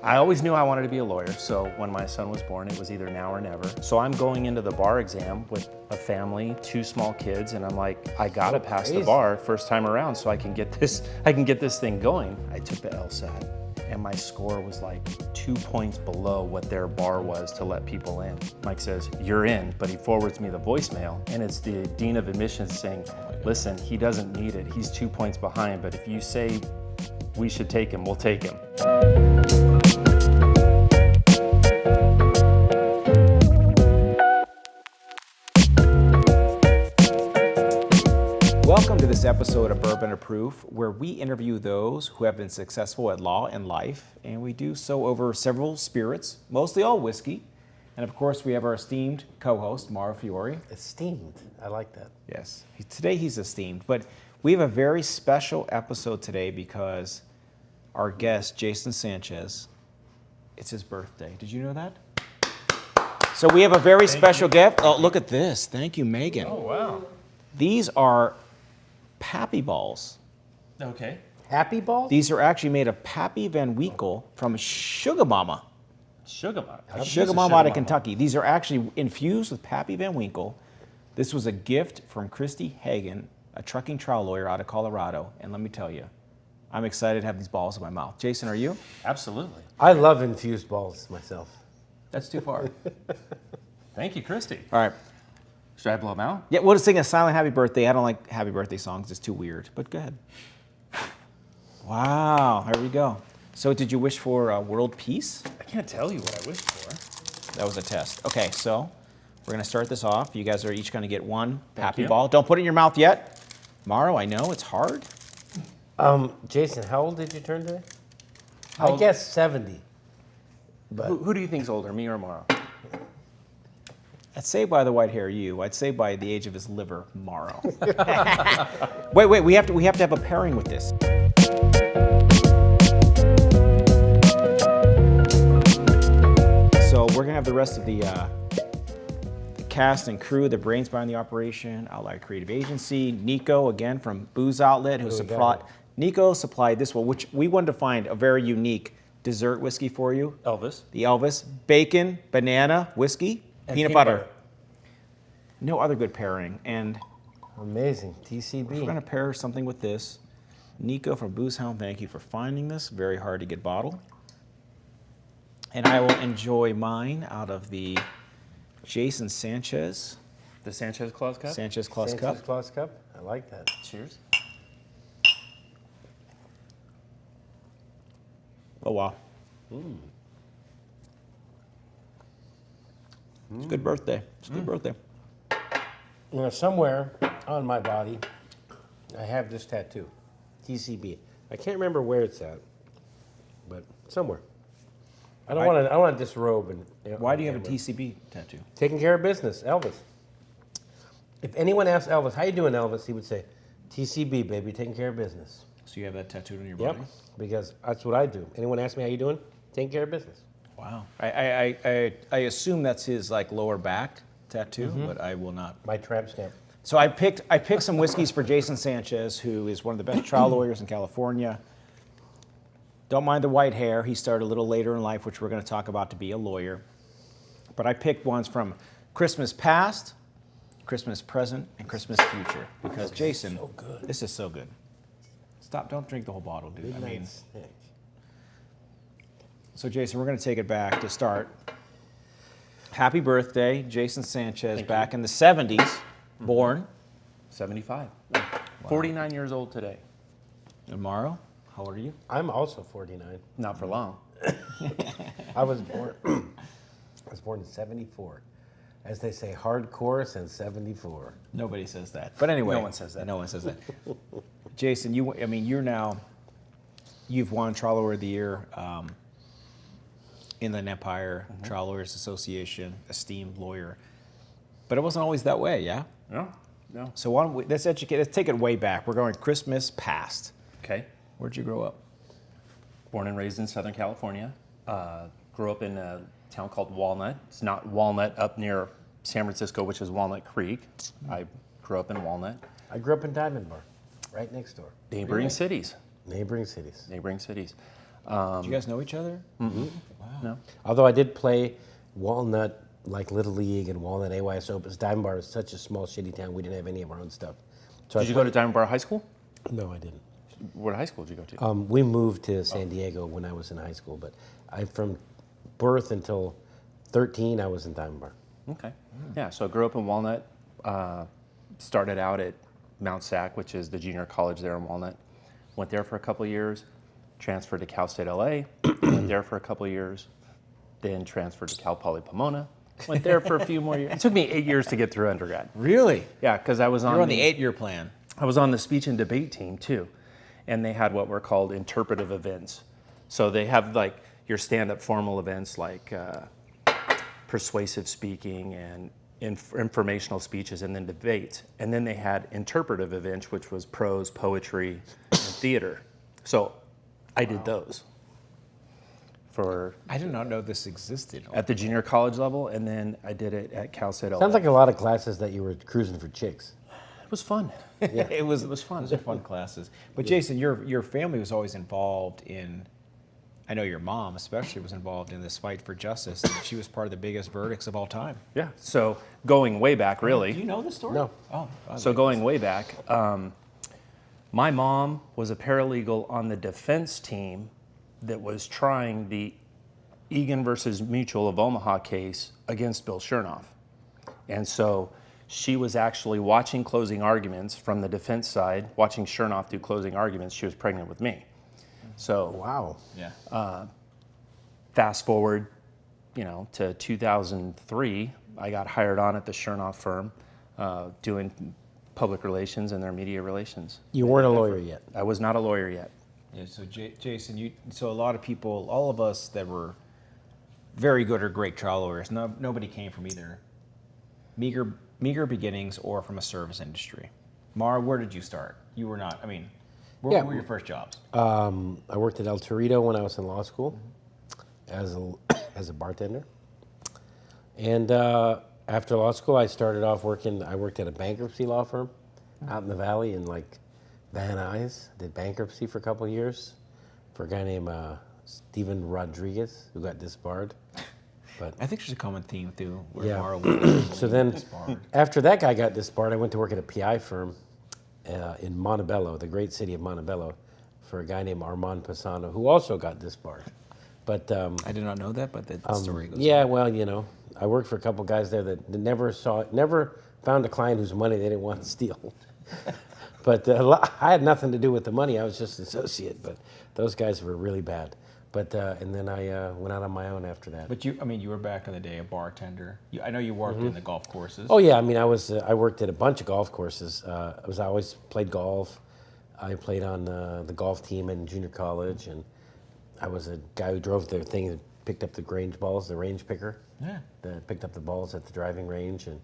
I always knew I wanted to be a lawyer, so when my son was born, it was either now or never. So I'm going into the bar exam with a family, 2 small kids, and I'm like, I gotta pass the bar first time around so I can get this thing going. I took the LSAT, and my score was like 2 points below what their bar was to let people in. Mike says, "You're in," but he forwards me the voicemail, and it's the dean of admissions saying, "Listen, he doesn't need it. He's 2 points behind, but if you say we should take him, we'll take him." Welcome to this episode of Bourbon of Proof, where we interview those who have been successful at law and life, and we do so over several spirits, mostly all whiskey. And of course, we have our esteemed co-host, Mauro Fiore. Esteemed, I like that. Yes, today he's esteemed, but we have a very special episode today because our guest, Jason Sanchez, it's his birthday. Did you know that? So we have a very special gift. Oh, look at this. Thank you, Megan. Oh, wow. These are Pappy Balls. Okay. Happy balls? These are actually made of Pappy Van Winkle from Sugar Mama. Sugar Mama. Sugar Mama out of Kentucky. These are actually infused with Pappy Van Winkle. This was a gift from Christy Hagan, a trucking trial lawyer out of Colorado. And let me tell you, I'm excited to have these balls in my mouth. Jason, are you? Absolutely. I love infused balls myself. That's too far. Thank you, Christy. All right. Should I blow them out? Yeah, we'll just sing a silent happy birthday. I don't like happy birthday songs. It's too weird, but go ahead. Wow, there we go. So did you wish for world peace? I can't tell you what I wished for. That was a test. Okay, so we're going to start this off. You guys are each going to get one Pappy you. Ball. Don't put it in your mouth yet. Mauro, I know it's hard. Jason, how old did you turn today? How I old? guess 70. But Who do you think's older, me or Mauro? I'd say by the white hair, you. I'd say by the age of his liver, Mauro. wait, we have to have a pairing with this. So we're gonna have the rest of the cast and crew, the brains behind the operation, Outlier Creative Agency, Nico again from Booze Outlet, who supplied. Nico supplied this one, which we wanted to find a very unique dessert whiskey for you. Elvis. The Elvis bacon, banana, whiskey. And Peanut butter. No other good pairing. And amazing, if we're going TCB. to pair something with this, Nico from Booze Hound, thank you for finding this. Very hard to get bottle. And I will enjoy mine out of the Jason Sanchez. The Sanchez Claus Cup? Sanchez Claus Sanchez Cup. Claus Cup. I like that. Cheers. Oh, wow. It's a good birthday. It's a good birthday. You know, somewhere on my body, I have this tattoo, TCB. I can't remember where it's at, but somewhere. I don't want to disrobe and. Why do you have a TCB tattoo? Taking care of business, Elvis. If anyone asked Elvis, "How you doing, Elvis?" he would say, "TCB, baby, taking care of business." So you have that tattooed on your Yep, body? because that's what I do. Anyone ask me how you doing? Taking care of business. Wow. I assume that's his like lower back tattoo, but I will not. My tramp stamp. So I picked some whiskeys for Jason Sanchez, who is one of the best trial lawyers in California. Don't mind the white hair. He started a little later in life, which we're going to talk about, to be a lawyer. But I picked ones from Christmas past, Christmas present, and Christmas future. Because Jason, so good. this is so good. Stop! Don't drink the whole bottle, dude. I mean, Snack. so Jason, we're going to take it back to start. Happy birthday, Jason Sanchez, back in the 70s, born. 75. 49 years old today. And Mauro, how old are you? I'm also 49. Not for long. I was born. I was born in 74. As they say, hardcore since 74. Nobody says that. But anyway. No one says that. No one says that. Jason, you've won Trial Lawyer of the Year, Inland Empire, Trial Lawyers Association, esteemed lawyer. But it wasn't always that way, yeah? No. So let's take it way back. We're going Christmas past. Okay. Where'd you grow up? Born and raised in Southern California. Grew up in a town called Walnut. It's not Walnut up near San Francisco, which is Walnut Creek. I grew up in Walnut. I grew up in Diamond Bar, right next door. Neighboring cities. Neighboring cities. Neighboring cities. Did you guys know each other? No. Although I did play Walnut, like Little League and Walnut AYS Opens. Diamond Bar was such a small, shitty town. We didn't have any of our own stuff. So Did you go to Diamond Bar High School? No, I didn't. What high school did you go to? We moved to San Diego when I was in high school, but from birth until 13, I was in Diamond Bar. Okay. Yeah, so I grew up in Walnut, started out at Mount Sac, which is the junior college there in Walnut. Went there for a couple of years, transferred to Cal State LA, went there for a couple of years, then transferred to Cal Poly Pomona, went there for a few more years. It took me 8 years to get through undergrad. Really? Yeah, because I was You're on the 8-year plan. I was on the speech and debate team too, and they had what were called interpretive events. So they have like your stand-up formal events like persuasive speaking and informational speeches, and then debates. And then they had interpretive events, which was prose, poetry, and theater. So I did those for I did not know this existed. at the junior college level, and then I did it at Cal State LA. Sounds like a lot of classes that you were cruising for chicks. It was fun. It was fun. Those are fun classes. But Jason, your family was always involved in. I know your mom especially was involved in this fight for justice. And she was part of the biggest verdicts of all time. Yeah. So going way back, really. Do you know the story? No. Oh. So going way back, my mom was a paralegal on the defense team that was trying the Egan versus Mutual of Omaha case against Bill Chernoff. And so she was actually watching closing arguments from the defense side, watching Chernoff do closing arguments. She was pregnant with me. So Wow. Yeah. fast forward, to 2003, I got hired on at the Chernoff firm, doing public relations and their media relations. You weren't a lawyer yet. I was not a lawyer yet. Yeah. So Jason, so a lot of people, all of us that were very good or great trial lawyers, nobody came from either meager beginnings or from a service industry. Mara, where did you start? You were not. I mean, where were your first jobs? I worked at El Torito when I was in law school as a bartender. And after law school, I started off working. I worked at a bankruptcy law firm out in the valley in like Van Nuys. Did bankruptcy for a couple of years for a guy named Steven Rodriguez, who got disbarred. But I think there's a common theme too. Where Yeah. Mara was so then, disbarred. after that guy got disbarred, I went to work at a PI firm in Montebello, the great city of Montebello, for a guy named Armand Pisano, who also got disbarred. But I did not know that, but the story goes. yeah, well, I worked for a couple guys there that never found a client whose money they didn't want to steal. But I had nothing to do with the money. I was just an associate. But those guys were really bad. But and then I went out on my own after that. But you were back in the day a bartender. I know you worked in the golf courses. Oh yeah, I mean, I worked at a bunch of golf courses. I always played golf. I played on the golf team in junior college, and I was a guy who drove the thing that picked up the range balls, the range picker. Yeah. That picked up the balls at the driving range. And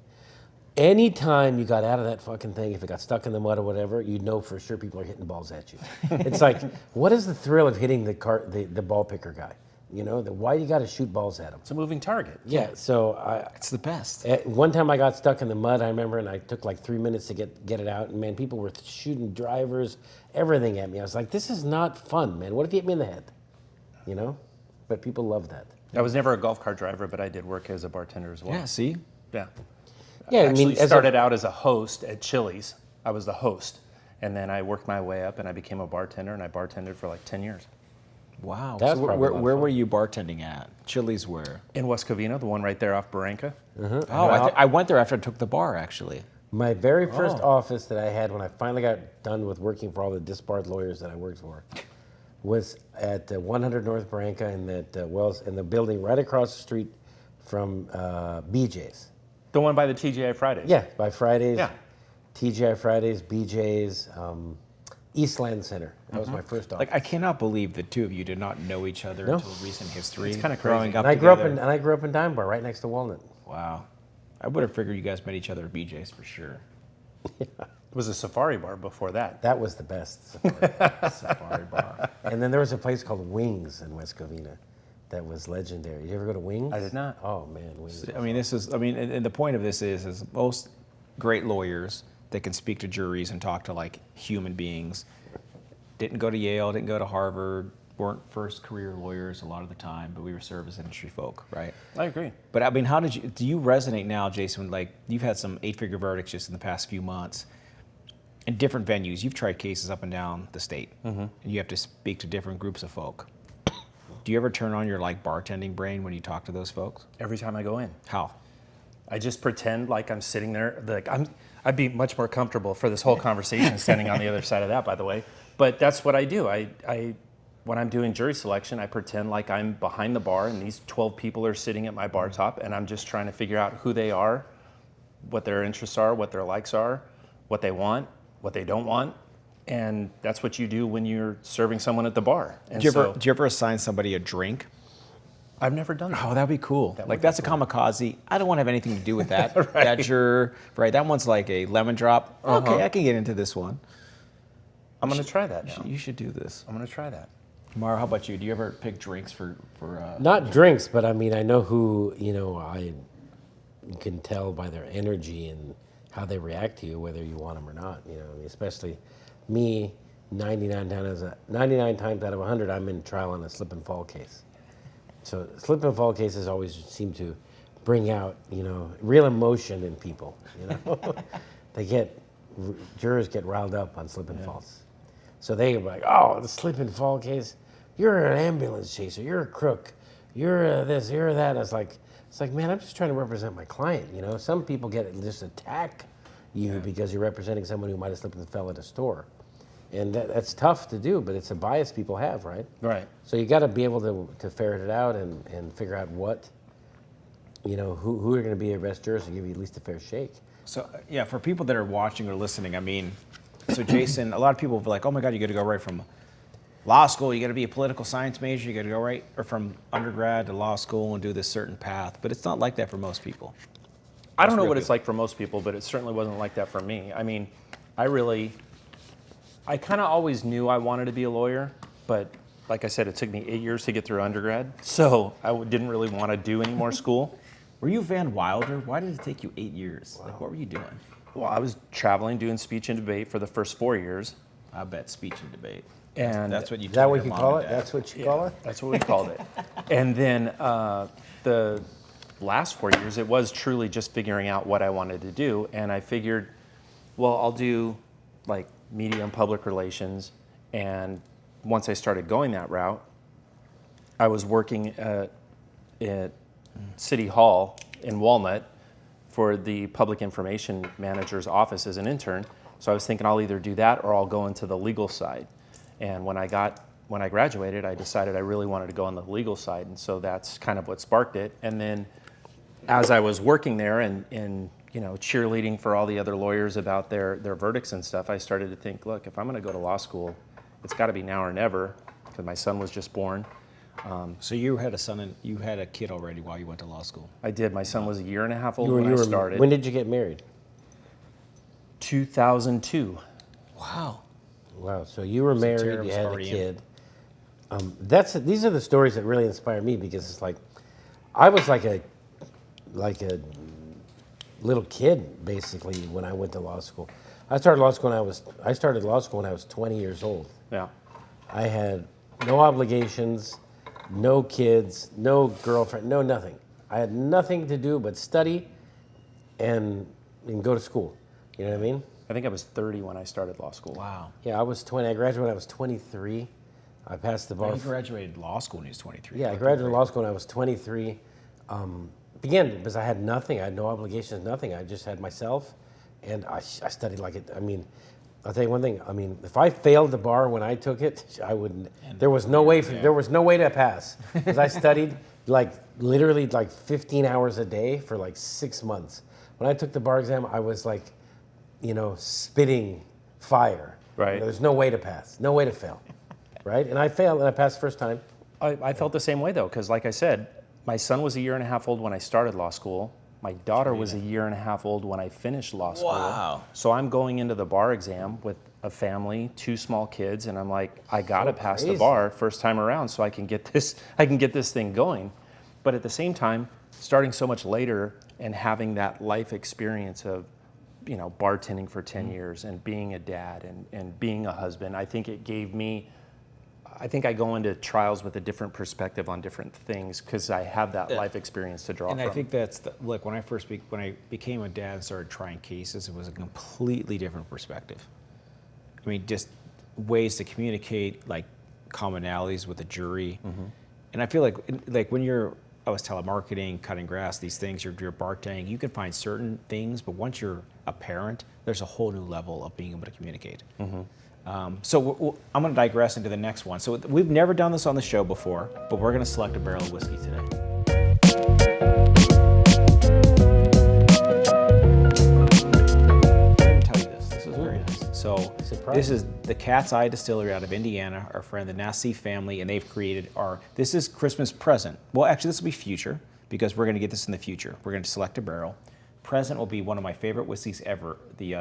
anytime you got out of that fucking thing, if it got stuck in the mud or whatever, you'd know for sure people are hitting balls at you. It's like, what is the thrill of hitting the ball picker guy? Why you got to shoot balls at him? It's a moving target. Yeah, so It's the best. one time I got stuck in the mud, I remember, and I took like 3 minutes to get it out. And man, people were shooting drivers, everything at me. I was like, this is not fun, man. What if you hit me in the head? But people love that. I was never a golf cart driver, but I did work as a bartender as well. Yeah. See. Yeah. Yeah, I actually started out as a host at Chili's. I was the host. And then I worked my way up and I became a bartender, and I bartended for like 10 years. Wow. That's So probably a lot of where fun. were you bartending at? Chili's where? In West Covina, the one right there off Barranca. Oh, I went there after I took the bar actually. My very first office that I had when I finally got done with working for all the disbarred lawyers that I worked for was at 100 North Barranca in the building right across the street from BJ's. The one by the TGI Fridays. Yeah, by Fridays. Yeah. TGI Fridays, BJ's, Eastland Center. That was my first office. Like I cannot believe the two of you did not know each other No. until recent history. It's kinda growing crazy. up and I grew up together. in Dime Bar, right next to Walnut. Wow. I would have figured you guys met each other at BJ's for sure. It was a safari bar before that. That was the best safari bar. And then there was a place called Wings in West Covina that was legendary. Did you ever go to Wings? I did not. Oh man, Wings. I mean, and the point of this is most great lawyers that can speak to juries and talk to like human beings didn't go to Yale, didn't go to Harvard, weren't first career lawyers a lot of the time, but we were served as industry folk, right? I agree. But I mean, do you resonate now, Jason? Like, you've had some 8-figure verdicts just in the past few months in different venues. You've tried cases up and down the state, and you have to speak to different groups of folk. Do you ever turn on your like bartending brain when you talk to those folks? Every time I go in. How? I just pretend like I'm sitting there. Like I'd be much more comfortable for this whole conversation standing on the other side of that, by the way. But that's what I do. I when I'm doing jury selection, I pretend like I'm behind the bar and these 12 people are sitting at my bar top, and I'm just trying to figure out who they are, what their interests are, what their likes are, what they want, what they don't want. And that's what you do when you're serving someone at the bar. And Do you ever assign somebody a drink? I've never done that. Oh, that'd be cool. Like, that's a kamikaze. I don't want to have anything to do with that. That juror, right? That one's like a lemon drop. Okay, I can get into this one. I'm going to try that now. You should do this. I'm going to try that. Mara, how about you? Do you ever pick drinks for Not drinks, but I mean, I know who, you can tell by their energy and how they react to you, whether you want them or not. I mean, especially me, 99 times out of 100, I'm in trial on a slip and fall case. So slip and fall cases always seem to bring out, real emotion in people. Jurors get riled up on slip and falls. So they are like, oh, the slip and fall case, you're an ambulance chaser, you're a crook, you're this, you're that. It's like, man, I'm just trying to represent my client. Some people just attack you because you're representing someone who might have slipped and fell at a store. And that's tough to do, but it's a bias people have, right? Right. So you got to be able to ferret it out and figure out what, who are going to be your best jurors to give you at least a fair shake. So, yeah, for people that are watching or listening, I mean, so Jason, a lot of people will be like, oh my God, you got to go right from law school, you got to be a political science major, you got to go right, or from undergrad to law school and do this certain path. But it's not like that for most people. I don't know what it's like for most people, but it certainly wasn't like that for me. I mean, I kind of always knew I wanted to be a lawyer, but like I said, it took me 8 years to get through undergrad, so I didn't really want to do any more school. Were you Van Wilder? Why did it take you 8 years? Wow. Like, what were you doing? Well, I was traveling, doing speech and debate for the first 4 years. I bet speech and debate. And that's what you. Is that what you call it? That's what you call it? That's what we called it. And then the last 4 years, it was truly just figuring out what I wanted to do. And I figured, well, I'll do like media and public relations. And once I started going that route, I was working at City Hall in Walnut for the public information manager's office as an intern. So I was thinking I'll either do that or I'll go into the legal side. And when I graduated, I decided I really wanted to go on the legal side. And so that's kind of what sparked it. And then as I was working there and cheerleading for all the other lawyers about their verdicts and stuff, I started to think, look, if I'm going to go to law school, it's got to be now or never, because my son was just born. So you had a son and you had a kid already while you went to law school? I did. My son was a year and a half old when I started. When did you get married? 2002. Wow. Wow. So you were married, Tara you was had a already kid. These are the stories that really inspire me, because it's like, I was like a little kid basically when I went to law school. I started law school when I was 20 years old. Yeah. I had no obligations, no kids, no girlfriend, no nothing. I had nothing to do but study and go to school. You know what I mean? I think I was 30 when I started law school. Wow. Yeah, I was 20. I graduated when I was 23. I passed the bar. You graduated law school when you was 23. Yeah, I graduated law school when I was 23. Again, because I had nothing. I had no obligations, nothing. I just had myself, and I studied like it. I mean, I'll tell you one thing. I mean, if I failed the bar when I took it, I wouldn't. There was no way. There was no way to pass, because I studied literally 15 hours a day for 6 months. When I took the bar exam, I was spitting fire. Right. There's no way to pass, no way to fail, right? And I failed, and I passed the first time. I felt the same way though, because like I said, my son was a year and a half old when I started law school. My daughter was a year and a half old when I finished law school. Wow. So I'm going into the bar exam with a family, 2 small kids, and I'm like, I gotta pass the bar first time around so I can get this thing going. But at the same time, starting so much later and having that life experience of, bartending for 10 years and being a dad and being a husband, I think it gave me I think I go into trials with a different perspective on different things because I have that life experience to draw And from. I think that's look, when I became a dad and started trying cases, it was a completely different perspective. I mean, just ways to communicate, like commonalities with the jury. And I feel like when I was telemarketing, cutting grass, these things, you're bartending, you can find certain things, but once you're a parent, there's a whole new level of being able to communicate. So I'm going to digress into the next one. So we've never done this on the show before, but we're going to select a barrel of whiskey today. Let me tell you this. This is very nice. So this is the Cat's Eye Distillery out of Indiana, our friend the Nassif family, and they've created this is Christmas present. Well, actually, this will be future because we're going to get this in the future. We're going to select a barrel. Present will be one of my favorite whiskeys ever, the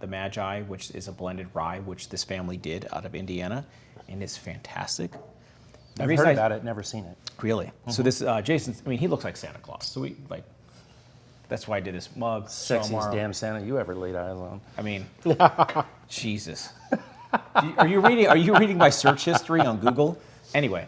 Magi, which is a blended rye, which this family did out of Indiana, and it's fantastic. I've heard about it, never seen it. Really? So this Jason, I mean, he looks like Santa Claus. So that's why I did this mug. Sexiest damn Santa you ever laid eyes on. I mean, Jesus. Are you reading my search history on Google? Anyway,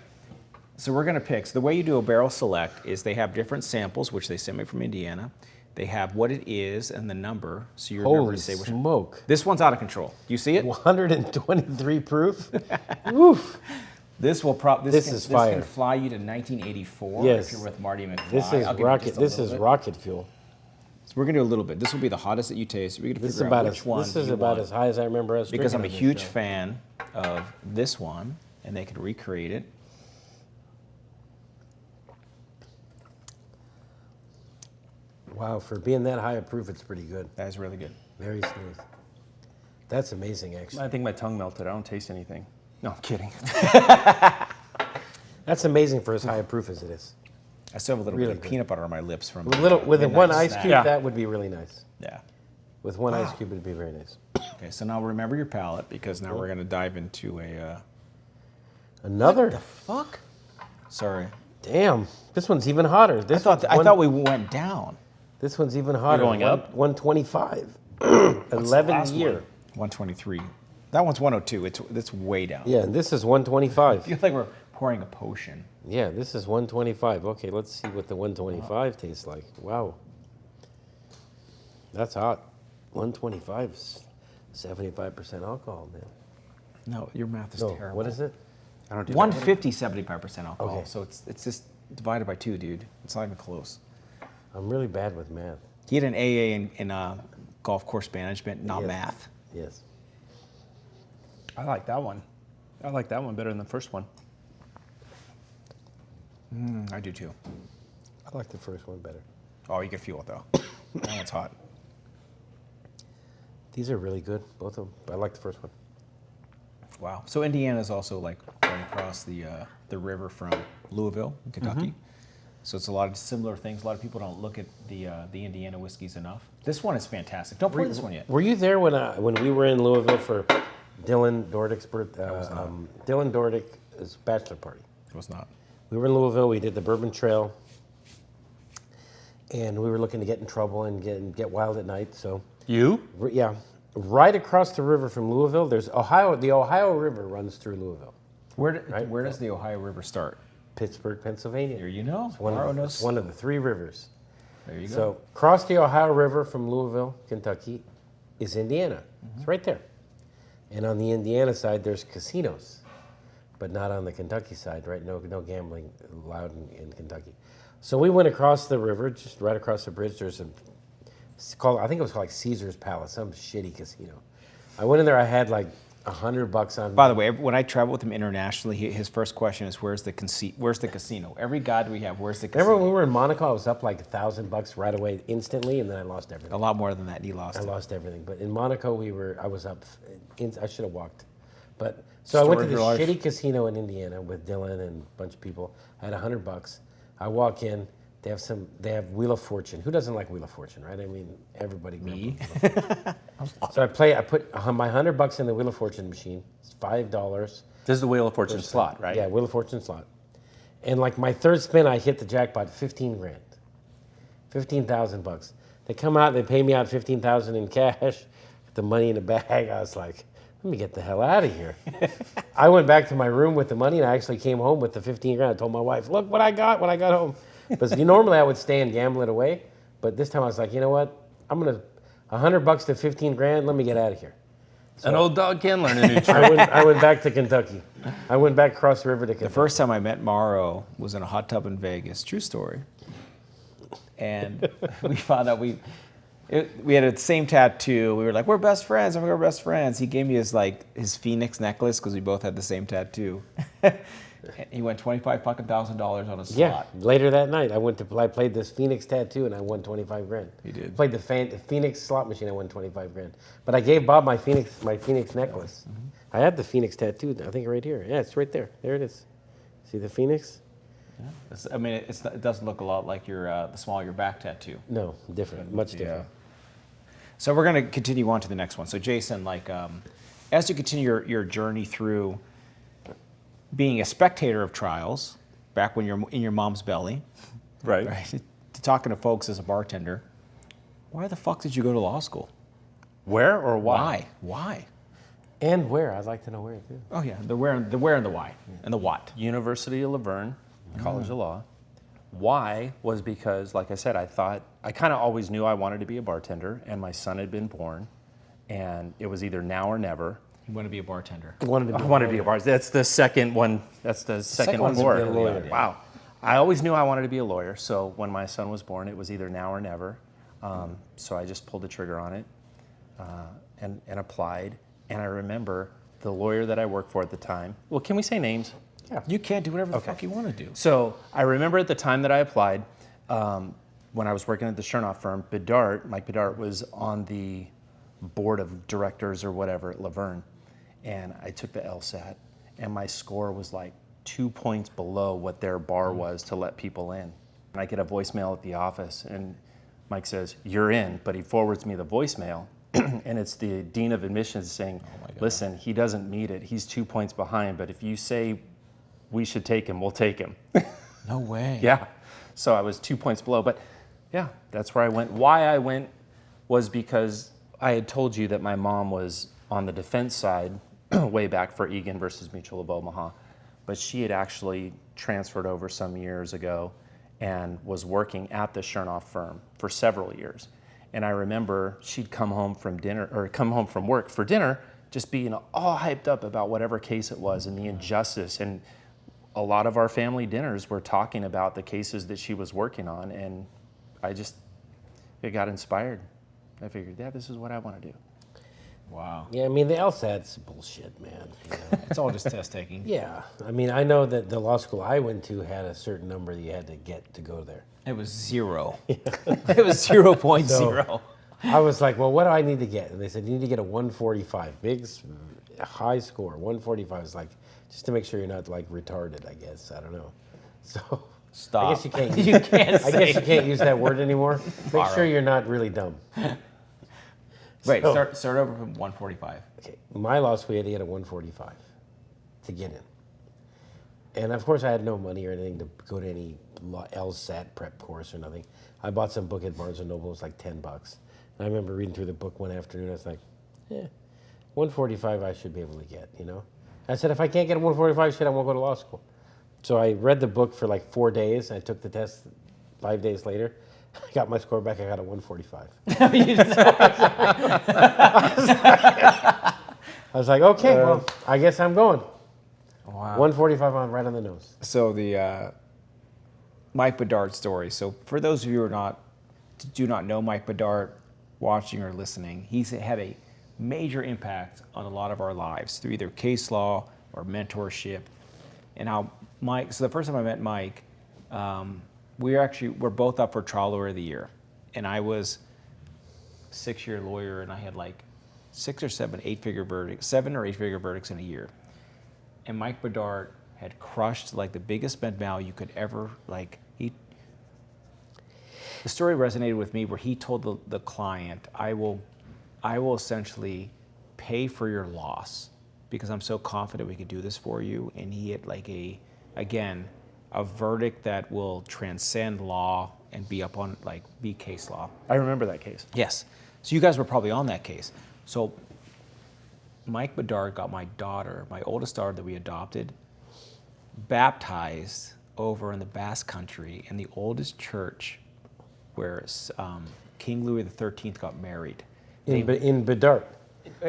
so we're gonna pick. So the way you do a barrel select is they have different samples, which they sent me from Indiana. They have what it is and the number, so you remember Holy to say which. smoke. This one's out of control. You see it? 123 proof? Woof. This will This is fire. This can fly you to 1984 Yes. if you're with Marty McFly. This is I'll give you rocket. just a This little is bit. rocket fuel. So we're gonna do a little bit. This will be the hottest that you taste. We're gonna This is figure out about which one. This is you about want. as high as I remember us Because I'm a drinking on huge this show. fan of this one, and they could recreate it. Wow, for being that high of proof, it's pretty good. That is really good. Very smooth. That's amazing, actually. I think my tongue melted. I don't taste anything. No, I'm kidding. That's amazing for as high a proof as it is. I still have a little Really bit of good. peanut butter on my lips from With one midnight ice snack. cube, Yeah. that would be really nice. Yeah. With one ice cube, it'd be very nice. Okay, so now remember your palate because now we're gonna dive into Another? fuck. Sorry, Damn. This one's even hotter. This I thought we went down. This one's even hotter. going up? 125. last 11 year. one? 123. That one's 102. It's way down. Yeah, and this is I 125. feel like we're pouring a potion. Yeah, this is 125. Okay, let's see what the 125 tastes like. Wow. That's hot. 125 is 75% alcohol, man. No, your math is No, terrible. what is it? I don't do 150, 75% alcohol. Okay. So it's just divided by 2, dude. It's not even close. I'm really bad with math. He had an AA in golf course management, not Yes. math. Yes. I like that one. I like that one better than the first one. I do too. I like the first one better. Oh, you can feel it though. That one's hot. These are really good, both of them. I like the first one. Wow. So Indiana is also like right across the river from Louisville, in Kentucky. So it's a lot of similar things. A lot of people don't look at the Indiana whiskeys enough. This one is fantastic. Don't play this one yet. Were you there when we were in Louisville for Dylan Dordick's Dylan Dordick's bachelor party? It was not. We were in Louisville. We did the Bourbon Trail, and we were looking to get in trouble and get wild at night. So You? yeah, right across the river from Louisville, there's Ohio. The Ohio River runs through Louisville. Where does the Ohio River start? Pittsburgh, Pennsylvania. There you know. One Morrow of, the, knows. one of the 3 rivers. There you go. So across the Ohio River from Louisville, Kentucky, is Indiana. It's right there. And on the Indiana side, there's casinos, but not on the Kentucky side, right? No gambling allowed in Kentucky. So we went across the river, just right across the bridge. There's I think it was called like Caesar's Palace, some shitty casino. I went in there. I had like $100 on me. By the way, when I travel with him internationally, his first question is, "Where's the casino?" Every guide we have, "Where's the casino?" Remember when we were in Monaco? I was up like $1,000 right away instantly, and then I lost everything. A lot more than that, and he lost I it. lost everything. But in Monaco, I was up. I should have walked. But so I went to Story this of your life. shitty casino in Indiana with Dylan and a bunch of people. I had $100. I walk in. They have Wheel of Fortune. Who doesn't like Wheel of Fortune, right? I mean, everybody. Me? So I put my $100 in the Wheel of Fortune machine. It's $5. This is the Wheel of Fortune slot, right? Yeah, Wheel of Fortune slot. And like my third spin, I hit the jackpot, 15 grand, $15,000. They come out, they pay me out 15,000 in cash, the money in the bag. I was like, let me get the hell out of here. I went back to my room with the money, and I actually came home with the 15 grand. I told my wife, look what I got when I got home. Because normally I would stay and gamble it away, but this time I was like, you know what? I'm going to, $100 to 15 grand, let me get out of here. An old dog can learn a new trick. I went back to Kentucky. I went back across the river to Kentucky. The first time I met Morrow was in a hot tub in Vegas. True story. And we found out we had the same tattoo. We were like, we're best friends. We're best friends. He gave me his Phoenix necklace because we both had the same tattoo. He went $25,000 on a slot. Yeah. Later that night, I played this Phoenix tattoo and I won 25 grand. You did. Played the Phoenix slot machine. I won 25 grand. But I gave Bob my Phoenix necklace. Mm-hmm. I have the Phoenix tattoo. I think right here. Yeah, it's right there. There it is. See the Phoenix? Yeah. It doesn't look a lot like the small of your back tattoo. No, different. Much different. So we're going to continue on to the next one. So Jason, as you continue your journey through being a spectator of trials, back when you're in your mom's belly, Right. to talking to folks as a bartender, why the fuck did you go to law school? Where or why? Why? And where? I'd like to know where too. Oh yeah, the where and the why and the what. University of Laverne, College of Law. Why was because, like I said, I kind of always knew I wanted to be a bartender, and my son had been born, and it was either now or never. You want to be a bartender. I wanted to be a bartender. That's the second one. That's the second one one's more. to be a lawyer. Wow. I always knew I wanted to be a lawyer, so when my son was born, it was either now or never. So I just pulled the trigger on it and applied. And I remember the lawyer that I worked for at the time. Well, can we say names? Yeah. You can't do whatever the fuck you want to do. So I remember at the time that I applied, when I was working at the Chernoff firm, Mike Bedart was on the board of directors or whatever at Laverne. And I took the LSAT, and my score was like 2 points below what their bar was to let people in. And I get a voicemail at the office, and Mike says, "You're in," but he forwards me the voicemail, and it's the dean of admissions saying, "Listen, he doesn't meet it. He's 2 points behind, but if you say we should take him, we'll take him." No way. Yeah. So I was 2 points below, but yeah, that's where I went. Why I went was because I had told you that my mom was on the defense side way back for Egan versus Mutual of Omaha, but she had actually transferred over some years ago and was working at the Chernoff firm for several years. And I remember she'd come home from work for dinner, just being all hyped up about whatever case it was and the injustice. And a lot of our family dinners were talking about the cases that she was working on, and it got inspired. I figured, yeah, this is what I want to do. Wow. Yeah, I mean, the LSAT's bullshit, man. You know? It's all just test taking. Yeah. I mean, I know that the law school I went to had a certain number that you had to get to go there. It was 0. It was 0.0. So, I was like, well, what do I need to get? And they said, you need to get a 145, high score. 145 is like, just to make sure you're not like retarded, I guess. I don't know. So Stop. I guess you can't. You can't I guess you can't use that word anymore. Make sure you're not really dumb. Right, So- start over from 145. Okay, my law school you had to get a 145 to get in. And of course I had no money or anything to go to any LSAT prep course or nothing. I bought some book at Barnes & Noble, it was like $10. And I remember reading through the book one afternoon, I was like, 145 I should be able to get, you know? I said, if I can't get a 145, shit, I won't go to law school. So I read the book for like 4 days, and I took the test 5 days later. I got my score back, I got a 145. I was like, okay, well, I guess I'm going. Wow. 145 on right on the nose. So the Mike Bedard story. So for those of you who do not know Mike Bedard, watching or listening, he's had a major impact on a lot of our lives through either case law or mentorship. And how Mike, so the first time I met Mike, we're both up for Trial Lawyer of the Year. And I was a 6-year lawyer, and I had like 7 or 8 figure verdicts in a year. And Mike Bedard had crushed like the biggest spent value you could ever, the story resonated with me where he told the client, I will essentially pay for your loss because I'm so confident we can do this for you. And he had like a verdict that will transcend law and be up on be case law. I remember that case. Yes. So you guys were probably on that case. So Mike Bedard got my daughter, my oldest daughter that we adopted, baptized over in the Basque Country in the oldest church where King Louis XIII got married. In Bedard.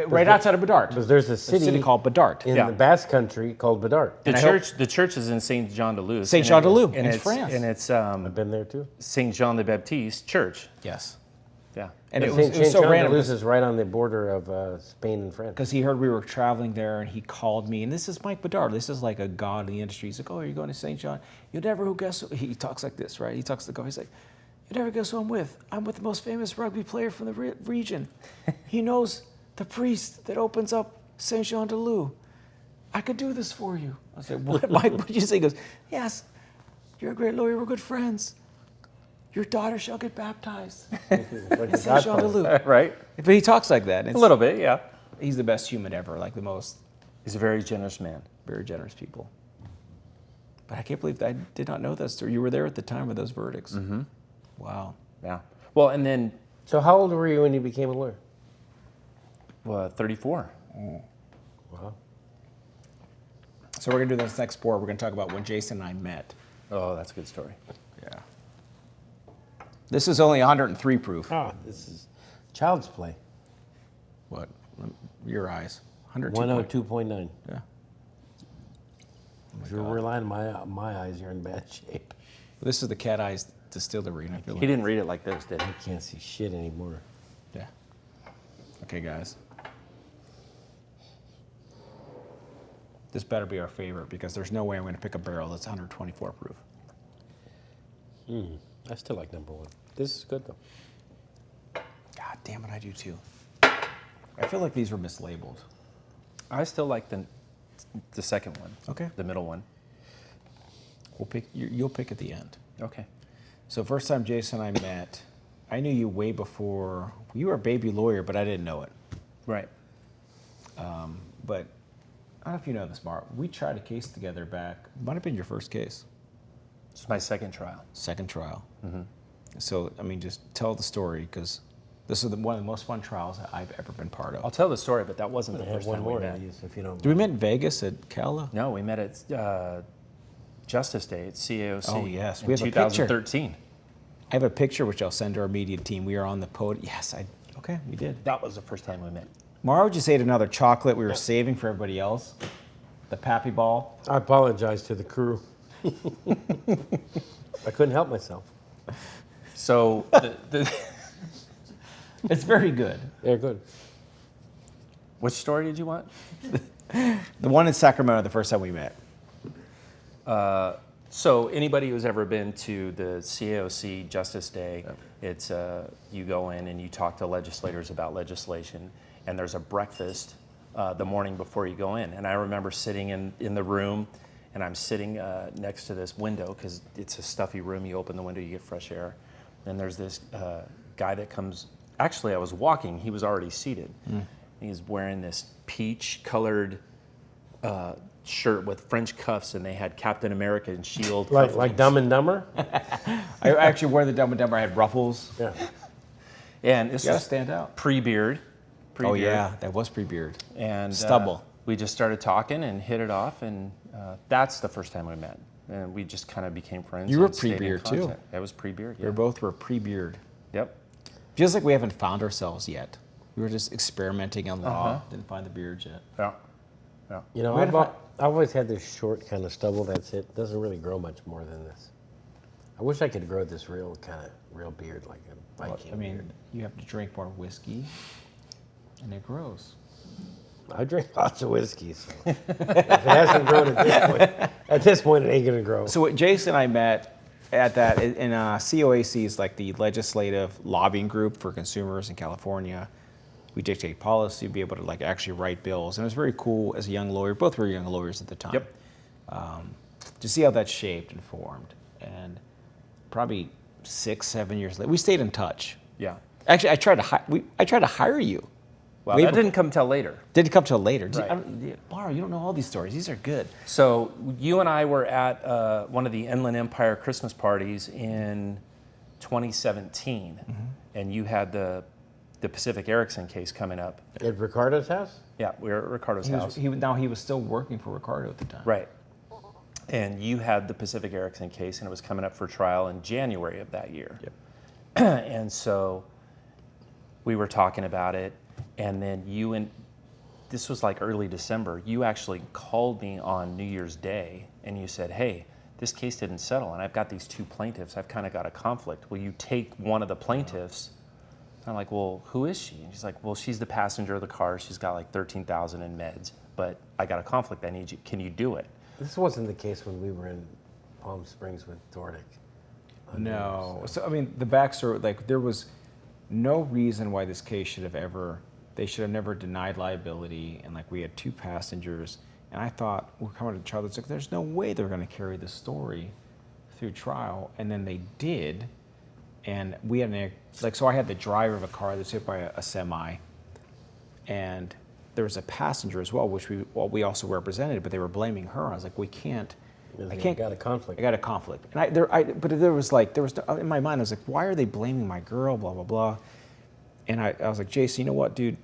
Right outside of Bedard. Because there's a city called Bedard. in the Basque Country called Bedard. The church is in Saint Jean de Luz. Saint Jean de Luz in it's, France. And it's I've been there too. Saint Jean the Baptiste Church. Yes. Yeah. And it Saint was so Jean random de Luz is right on the border of Spain and France. because he heard we were traveling there and he called me. And this is Mike Bedard. This is like a god in the industry. He's like, oh, you're going to Saint John. You'll never guess. He talks like this, right? He talks to the guy. He's like, you never guess who I'm with. I'm with the most famous rugby player from the region. He knows the priest that opens up Saint Jean de Luz. I could do this for you. I said, what, Mike? What did you say? He goes, yes, you're a great lawyer. We're good friends. Your daughter shall get baptized in Saint Jean de Luz. Right? But he talks like that. A little bit, yeah. He's the best human ever, like the most He's a very generous man. very generous people. But I can't believe that I did not know that story. You were there at the time of those verdicts. Mm-hmm. Wow. Yeah. Well, and then So how old were you when you became a lawyer? 34. Wow. So we're going to do this next sport. We're going to talk about when Jason and I met. Oh, that's a good story. Yeah. This is only 103 proof. Ah, this is child's play. What? Your eyes. 102. 102.9. Yeah. If you're relying on my eyes, you're in bad shape. This is the Cat Eyes Distillery. And I feel He like, didn't read it like this, did he? I can't see shit anymore. yeah. Okay, guys. This better be our favorite because there's no way I'm going to pick a barrel that's 124 proof. I still like number one. This is good though. God damn it, I do too. I feel like these were mislabeled. I still like the second one. Okay. The middle one. We'll pick. You'll pick at the end. Okay. So first time Jason and I met, I knew you way before. You were a baby lawyer, but I didn't know it. Right. But I don't know if you know this, Mark. We tried a case together back. Might have been your first case. It's my second trial. Second trial. Mm-hmm. So I mean, just tell the story because this is one of the most fun trials that I've ever been part of. I'll tell the story, but that wasn't I the have first one time we more met. of these if you don't. Did we met in Vegas at Cala? No, we met at Justice Day at CAOC. Oh, yes. In We have a picture. 2013. I have a picture which I'll send to our media team. We are on the podium. Yes, okay, we did. That was the first time we met. Mara just ate another chocolate we were saving for everybody else. The Pappy Ball. I apologize to the crew. I couldn't help myself. So It's very good. They're good. which story did you want? The one in Sacramento, the first time we met. So anybody who's ever been to the CAOC Justice Day, it's you go in and you talk to legislators about legislation, and there's a breakfast the morning before you go in. And I remember sitting in the room, and I'm sitting next to this window because it's a stuffy room. You open the window, you get fresh air. And there's this guy that comes. Actually, I was walking. He was already seated. He's wearing this peach-colored shirt with French cuffs, and they had Captain America and Shield. Like Dumb and Dumber? I actually wore the Dumb and Dumber. I had ruffles. Yeah. And this You gotta was stand out. pre-beard. Oh yeah, that was pre-beard. And Stubble. We just started talking and hit it off, and that's the first time we met. And we just kind of became friends. You were and stayed in pre-beard, too. contact. That was pre-beard, yeah. We both were pre-beard. Yep. Feels like we haven't found ourselves yet. We were just experimenting in law. Didn't find the beards yet. Yeah. Yeah. You know, Where I've, did I- I've always had this short kind of stubble. That's it. Doesn't really grow much more than this. I wish I could grow this real beard like a Viking. I mean, you have to drink more whiskey, and it grows. I drink lots of whiskey, so if it hasn't grown at this point, it ain't gonna grow. So what Jason and I met at that in COAC is like the legislative lobbying group for consumers in California. We dictate policy, be able to like actually write bills, and it was very cool as a young lawyer. Both were young lawyers at the time. Yep. To see how that shaped and formed, and probably 6-7 years later, we stayed in touch. Yeah. Actually, I tried to hire you. Well, Way that before- didn't come till later. Didn't come till later. Right. Mara, you don't know all these stories. These are good. So you and I were at one of the Inland Empire Christmas parties in 2017, and you had the the Pacific Erickson case coming up. At Ricardo's house? Yeah, we were at Ricardo's house. He was still working for Ricardo at the time. Right. And you had the Pacific Erickson case, and it was coming up for trial in January of that year. Yep. And so we were talking about it, and then this was like early December, you actually called me on New Year's Day, and you said, hey, this case didn't settle, and I've got these two plaintiffs. I've kind of got a conflict. Will you take one of the plaintiffs? I'm like, well, who is she? And she's like, well, she's the passenger of the car. She's got like $13,000 in meds, but I got a conflict. I need you. Can you do it? This wasn't the case when we were in Palm Springs with Dornick. No. So, I mean, the backstory, like, there was no reason why this case they should have never denied liability. And, like, we had two passengers. And I thought, we're coming to trial. It's like, there's no way they're going to carry this story through trial. And then they did. And we had so I had the driver of a car that's hit by a semi. And there was a passenger as well, which we also represented, but they were blaming her. I was like, I got a conflict. I got a conflict. And but there was in my mind, I was like, why are they blaming my girl, blah, blah, blah. And I was like, Jason, you know what, dude?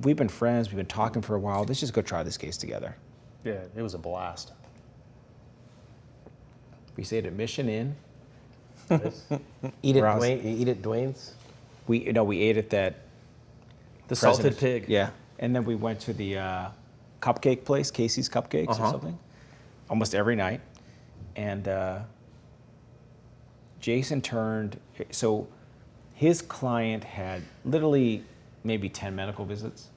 We've been friends. We've been talking for a while. Let's just go try this case together. Yeah, it was a blast. We stayed at Mission Inn. Eat at Dwayne's? We ate at that. The Salted Pig. Yeah. And then we went to the cupcake place, Casey's Cupcakes or something, almost every night. And Jason so his client had literally maybe 10 medical visits,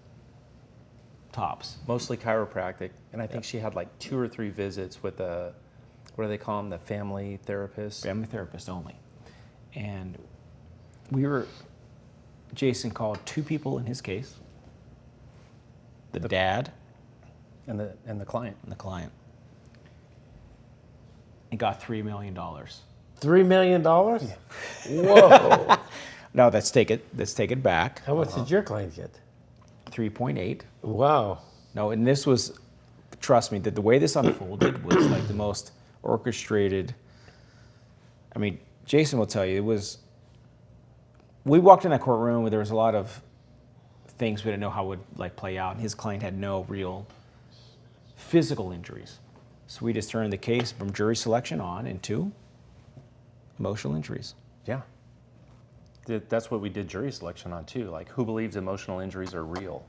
tops. Mostly chiropractic. And I think she had like 2 or 3 visits with what do they call them? The family therapist? Family therapist only. And Jason called 2 people in his case. The dad and the client. And the client. And got $3 million. $3 million? Yeah. Whoa. No, let's take it back. How much did your client get? 3.8. Wow. No, and this was, trust me, that the way this unfolded was like the most orchestrated. I mean, Jason will tell you, we walked in that courtroom where there was a lot of things we didn't know how would like play out, and his client had no real physical injuries. So we just turned the case from jury selection on into emotional injuries. Yeah. That's what we did jury selection on too. Like, who believes emotional injuries are real?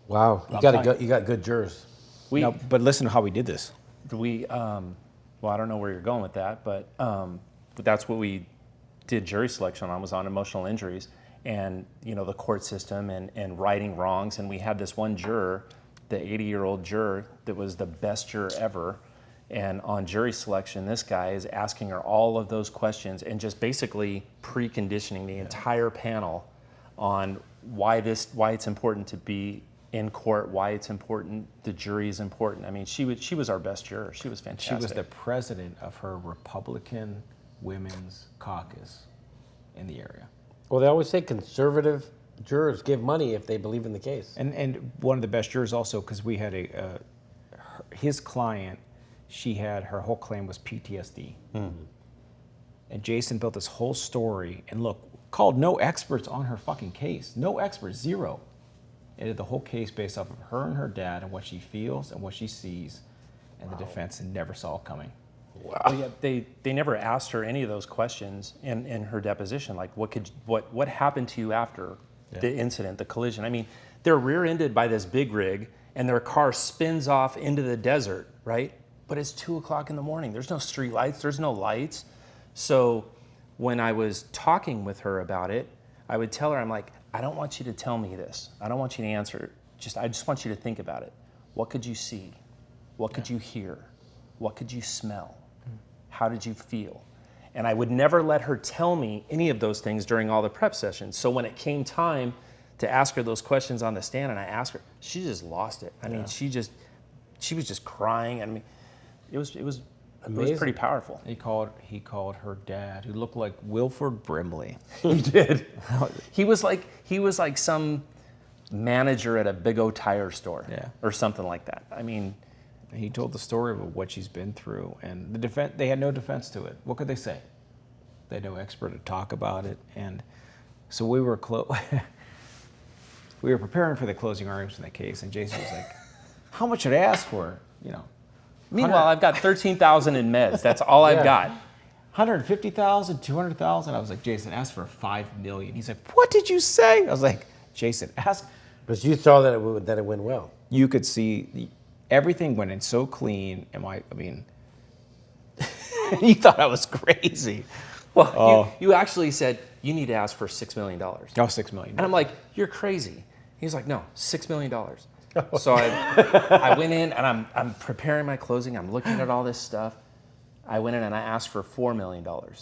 Wow. You got good jurors. But listen to how we did this. Well, I don't know where you're going with that, but that's what we did jury selection on, was on emotional injuries and, the court system and righting wrongs. And we had this one juror, the 80-year-old juror, that was the best juror ever. And on jury selection, this guy is asking her all of those questions and just basically preconditioning the entire panel on why it's important to be in court, why it's important, the jury is important. I mean, she was our best juror. She was fantastic. She was the president of her Republican Women's Caucus in the area. Well, they always say conservative jurors give money if they believe in the case. And one of the best jurors also, because we had his client, her whole claim was PTSD. Mm-hmm. And Jason built this whole story and called no experts on her fucking case. No experts, 0. And did the whole case based off of her and her dad and what she feels and what she sees. And the defense never saw it coming. Wow. Well, yeah, they never asked her any of those questions in her deposition. Like, what happened to you after the incident, the collision? I mean, they're rear-ended by this big rig and their car spins off into the desert, right? But it's 2 o'clock in the morning. There's no street lights. There's no lights. So when I was talking with her about it, I would tell her, I'm like, I don't want you to tell me this. I don't want you to answer. I just want you to think about it. What could you see? What could you hear? What could you smell? How did you feel? And I would never let her tell me any of those things during all the prep sessions. So when it came time to ask her those questions on the stand, and I asked her, she just lost it. I mean, she was just crying. I mean, it was pretty powerful. He called her dad, who looked like Wilford Brimley. He did. He was like some manager at a Big O tire store, or something like that. I mean, he told the story of what she's been through, and they had no defense to it. What could they say? They had no expert to talk about it, and so we were close. we were preparing for the closing arguments in that case, and Jason was like, "How much should I ask for?" Meanwhile, I've got 13,000 in meds. That's all I've got. 150,000, 200,000. I was like, Jason, ask for 5 million. He's like, what did you say? I was like, Jason, ask. But you saw that it went well. You could see everything went in so clean. I mean, you thought I was crazy. Well, you actually said you need to ask for $6 million. Oh, $6 million. And I'm like, you're crazy. He's like, no, $6 million. So I went in and I'm preparing my closing. I'm looking at all this stuff. I went in and I asked for $4 million. And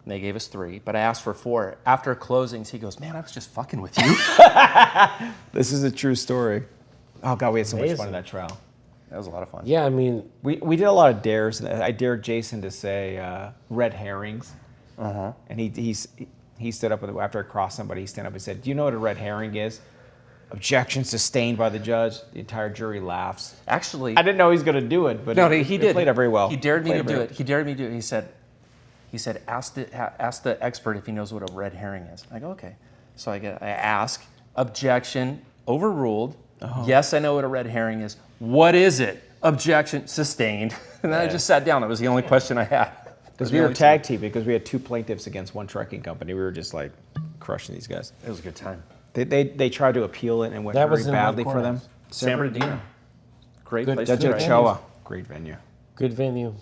they gave us 3, but I asked for 4. After closings, he goes, man, I was just fucking with you. This is a true story. Oh, God, we had so much fun in that trial. That was a lot of fun. Yeah, I mean, we did a lot of dares. I dared Jason to say red herrings. And he stood up after I crossed somebody. He stood up and said, "Do you know what a red herring is?" Objection sustained by the judge. The entire jury laughs. Actually, I didn't know he was going to do it, but no, he did. Played it very well. He dared me to do it. He dared me to do it. He said, ask the expert if he knows what a red herring is. I go, okay. So I ask. Objection overruled. Yes, I know what a red herring is. What is it? Objection sustained. And then I just sat down. That was the only question I had. Because we were a tag team, because we had 2 plaintiffs against 1 trucking company. We were just like crushing these guys. It was a good time. They tried to appeal it and went very badly for them. San Bernardino. Great place Judge to write. Ochoa. Great venue. good venue.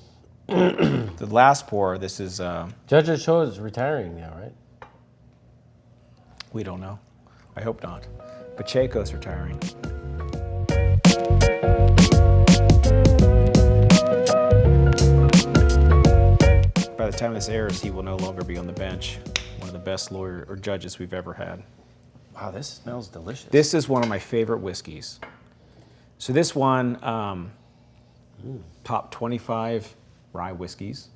The last pour, this is, Judge Ochoa is retiring now, right? we don't know. I hope not. Pacheco's retiring. By the time this airs, he will no longer be on the bench. One of the best lawyer or judges we've ever had. Wow, this smells delicious. This is one of my favorite whiskeys. So this one, top 25 rye whiskeys.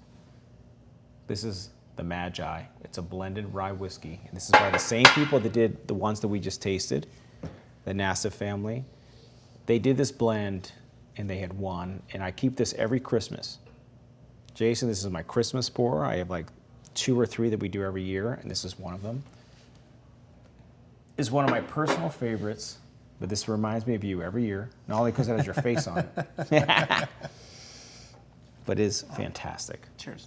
This is the Magi. It's a blended rye whiskey. And this is by the same people that did the ones that we just tasted, the NASA family. They did this blend and they had one, and I keep this every Christmas. Jason, this is my Christmas pour. I have like 2 or 3 that we do every year, and this is one of them. Is one of my personal favorites, but this reminds me of you every year, not only because it has your face on it, but is fantastic. Cheers.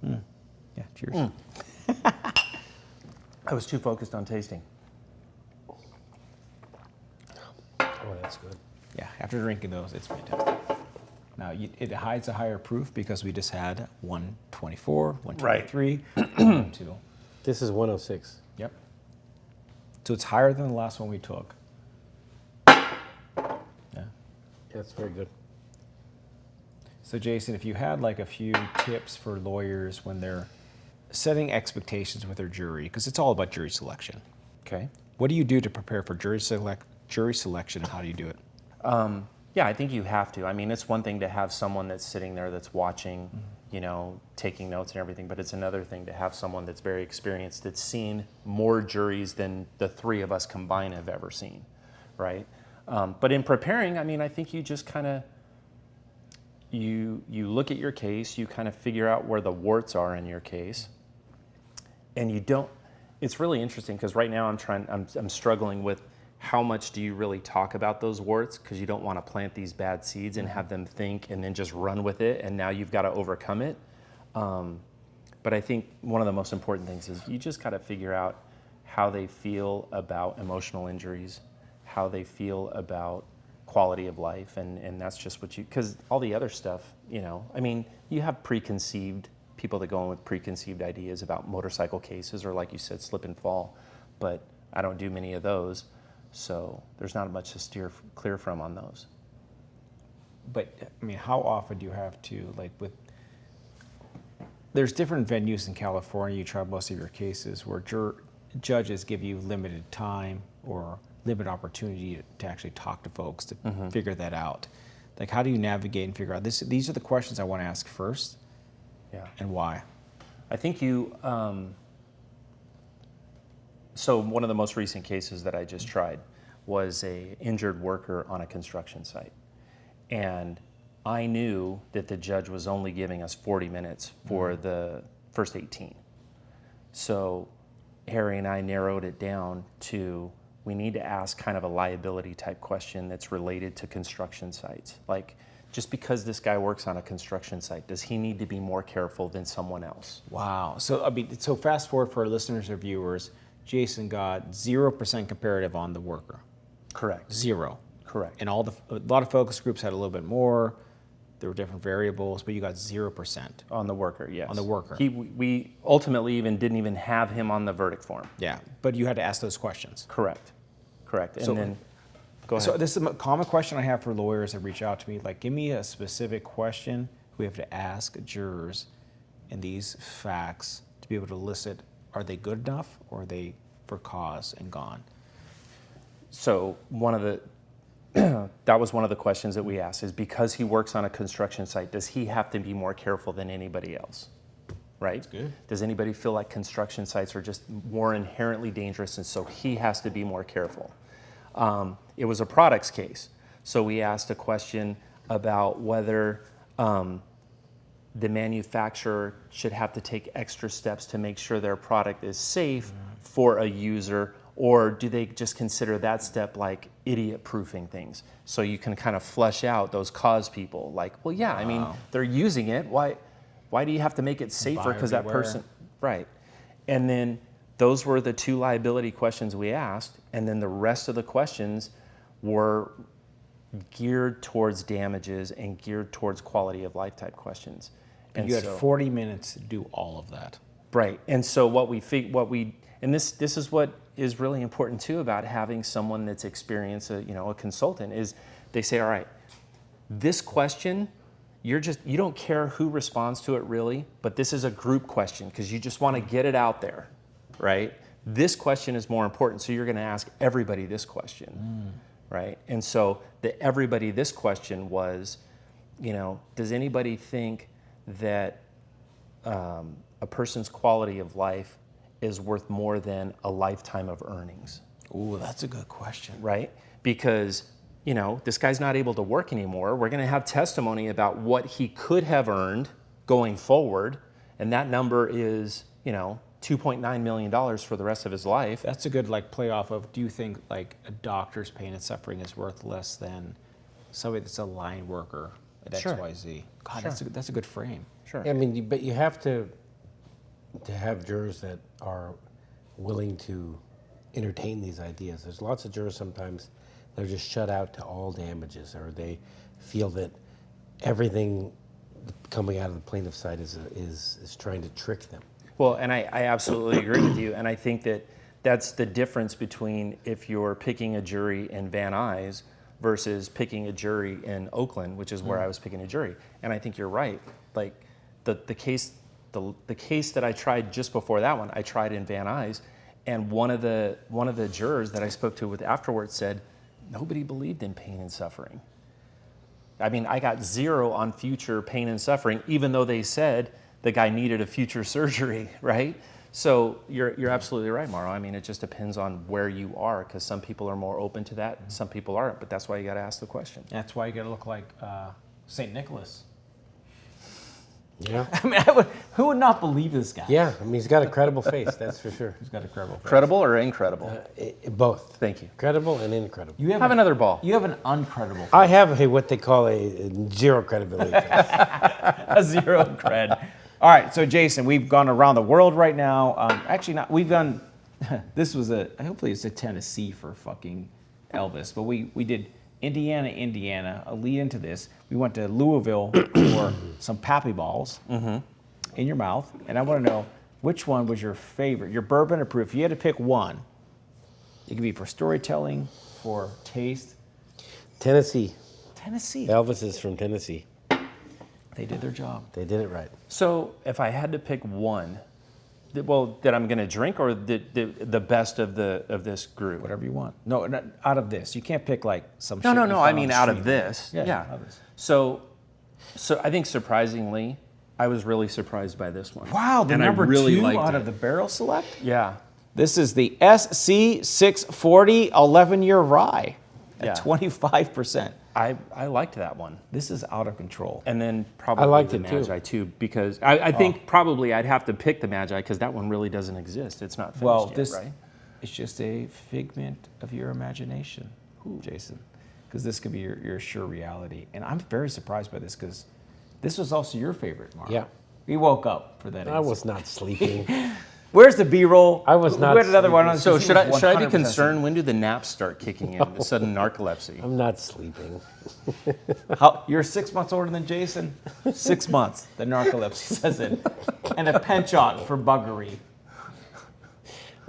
Yeah, cheers. I was too focused on tasting. Oh, that's good. Yeah, after drinking those, it's fantastic. Now, it hides a higher proof because we just had 124, 123, 102. This is 106. Yep. So it's higher than the last one we took. Yeah. Yeah, it's very good. So Jason, if you had like a few tips for lawyers when they're setting expectations with their jury, because it's all about jury selection. Okay. What do you do to prepare for jury selection, and how do you do it? Yeah, I think you have to. I mean, it's one thing to have someone that's sitting there that's watching, taking notes and everything, but it's another thing to have someone that's very experienced, that's seen more juries than the 3 of us combined have ever seen, right? But in preparing, I mean, I think you just kind of, you look at your case, you kind of figure out where the warts are in your case, and you don't, it's really interesting because right now I'm struggling with how much do you really talk about those warts, because you don't want to plant these bad seeds and have them think and then just run with it, and now you've got to overcome it. But I think one of the most important things is you just got to figure out how they feel about emotional injuries, how they feel about quality of life, and that's just what you, because all the other stuff, I mean, you have people that go in with preconceived ideas about motorcycle cases, or like you said, slip and fall, but I don't do many of those. So there's not much to steer clear from on those. But I mean, how often do you have to, like there's different venues in California, you try most of your cases, where judges give you limited time or limited opportunity to actually talk to folks to figure that out. Like, how do you navigate and figure out this? These are the questions I want to ask first. Yeah. And why? I think you, so one of the most recent cases that I just tried was a injured worker on a construction site. And I knew that the judge was only giving us 40 minutes for the first 18. So Harry and I narrowed it down to, we need to ask kind of a liability type question that's related to construction sites. Like, just because this guy works on a construction site, does he need to be more careful than someone else? Wow. So, I mean, so fast forward for our listeners or viewers, Jason got 0% comparative on the worker. Correct. 0. Correct. And a lot of focus groups had a little bit more. There were different variables, but you got 0%. On the worker, yes. On the worker. We ultimately didn't even have him on the verdict form. Yeah, but you had to ask those questions. Correct. And So- then, go ahead. So this is a common question I have for lawyers that reach out to me. Like, give me a specific question we have to ask jurors in these facts to be able to elicit, are they good enough or are they for cause and gone? So that was one of the questions that we asked, is because he works on a construction site, does he have to be more careful than anybody else? Right? That's good. Does anybody feel like construction sites are just more inherently dangerous and so he has to be more careful? It was a products case. So we asked a question about whether the manufacturer should have to take extra steps to make sure their product is safe for a user, or do they just consider that step like idiot proofing things? So you can kind of flesh out those cause people. Like, well, yeah, I mean, they're using it. Why do you have to make it safer? Because that person, right. And then those were the 2 liability questions we asked. And then the rest of the questions were geared towards damages and geared towards quality of life type questions. And you had 40 minutes to do all of that. Right. And so this is what is really important too about having someone that's experienced, a consultant, is they say, all right, this question, you don't care who responds to it really, but this is a group question because you just want to get it out there, right? This question is more important, so you're going to ask everybody this question, right? And so everybody this question was, does anybody think that a person's quality of life is worth more than a lifetime of earnings? Ooh, that's a good question. Right? Because, this guy's not able to work anymore. We're going to have testimony about what he could have earned going forward, and that number is, $2.9 million for the rest of his life. That's a good play off of, do you think a doctor's pain and suffering is worth less than somebody that's a line worker at Sure. XYZ? God, Sure. that's a good frame. Sure. I mean, but you have to have jurors that are willing to entertain these ideas. There's lots of jurors sometimes they're just shut out to all damages, or they feel that everything coming out of the plaintiff's side is trying to trick them. Well, and I absolutely agree with you, and I think that's the difference between if you're picking a jury in Van Nuys versus picking a jury in Oakland, which is where I was picking a jury. And I think you're right. Like the case that I tried just before that one, I tried in Van Nuys, and one of the jurors that I spoke to with afterwards said, nobody believed in pain and suffering. I mean, I got 0 on future pain and suffering, even though they said the guy needed a future surgery, right? So you're absolutely right, Mauro. I mean, it just depends on where you are, because some people are more open to that, some people aren't. But that's why you got to ask the question. That's why you got to look like St. Nicholas. Yeah. I mean, who would not believe this guy? Yeah, I mean, he's got a credible face, that's for sure. He's got a credible face. Credible or incredible? Both. Thank you. Credible and incredible. You Have another ball. You have an uncredible face. I have what they call a zero credibility face. A 0 cred. All right, so Jason, we've gone around the world right now. Actually, not. We've done. This was hopefully it's a Tennessee for fucking Elvis, but we did Indiana. A lead into this. We went to Louisville for some Pappy Balls in your mouth, and I want to know which one was your favorite. Your Bourbon of Proof. If you had to pick one, it could be for storytelling, for taste. Tennessee. Tennessee. Elvis is from Tennessee. They did their job. They did it right. So if I had to pick one, that I'm going to drink, or the best of this group? Whatever you want. No, not out of this. You can't pick some shit. No. you I found mean, on out the of street. this. Yeah. out of this. So I think surprisingly, I was really surprised by this one. Wow, the And number I really 2 liked out it. of the barrel select? Yeah. This is the SC640 11-year rye at Yeah. 25%. I liked that one. This is out of control. And then probably liked the it too. Magi too, because I think probably I'd have to pick the Magi because that one really doesn't exist. It's not finished Well, yet, this right? it's just a figment of your imagination, Jason, because this could be your sure reality. And I'm very surprised by this because this was also your favorite, Mark. Yeah. We woke up for that answer. I was not sleeping. Where's the B-roll? I was not We had another one on. So he should was I be 100% concerned? When do the naps start kicking in? The sudden narcolepsy. I'm not sleeping. You're 6 months older than Jason? 6 months, the narcolepsy says it. And a penchant for buggery.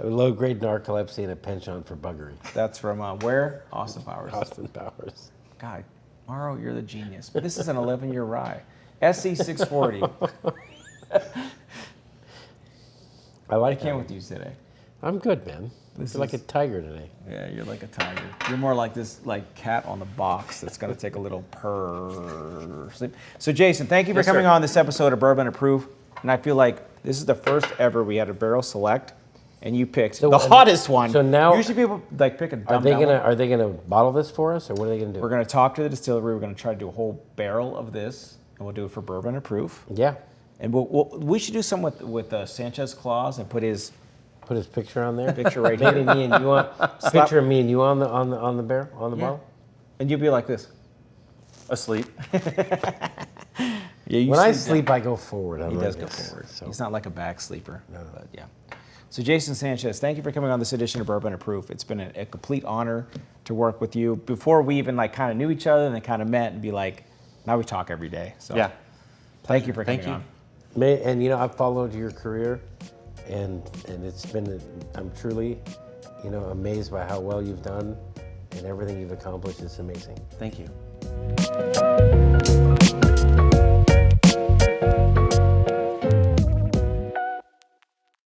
A low-grade narcolepsy and a penchant for buggery. That's from where? Austin Powers. Austin Powers. God, Morrow, you're the genius. But this is an 11-year rye. SE 640. I like I came that. with you today. I'm good, man. This You're like a is- tiger today. Yeah, you're like a tiger. You're more like this cat on the box that's going to take a little purr sleep. So, Jason, thank you for Yes, coming sir. on this episode of Bourbon of Proof. And I feel like this is the first ever we had a barrel select, and you picked the hottest one. so now- usually people like pick a dumb Are they one. gonna bottle this for us, or what are they gonna do? We're going to talk to the distillery. We're going to try to do a whole barrel of this, and we'll do it for Bourbon of Proof. Yeah. And we should do some with Sanchez clause and put his Put his picture on there. picture right Maybe here. me and you on picture of me and you on the barrel on the Yeah. bottle. And you'll be like this. Asleep. Yeah, you When I down. sleep, I go forward. He does go forward. He's not like a back sleeper. But yeah. So Jason Sanchez, thank you for coming on this edition of Bourbon of Proof. It's been a complete honor to work with you. Before we even like kind of knew each other and then kind of met and be like, now we talk every day. So Yeah. thank you for coming Thank you. on. And I've followed your career, and it's been I'm truly, amazed by how well you've done, and everything you've accomplished. It's amazing. Thank you.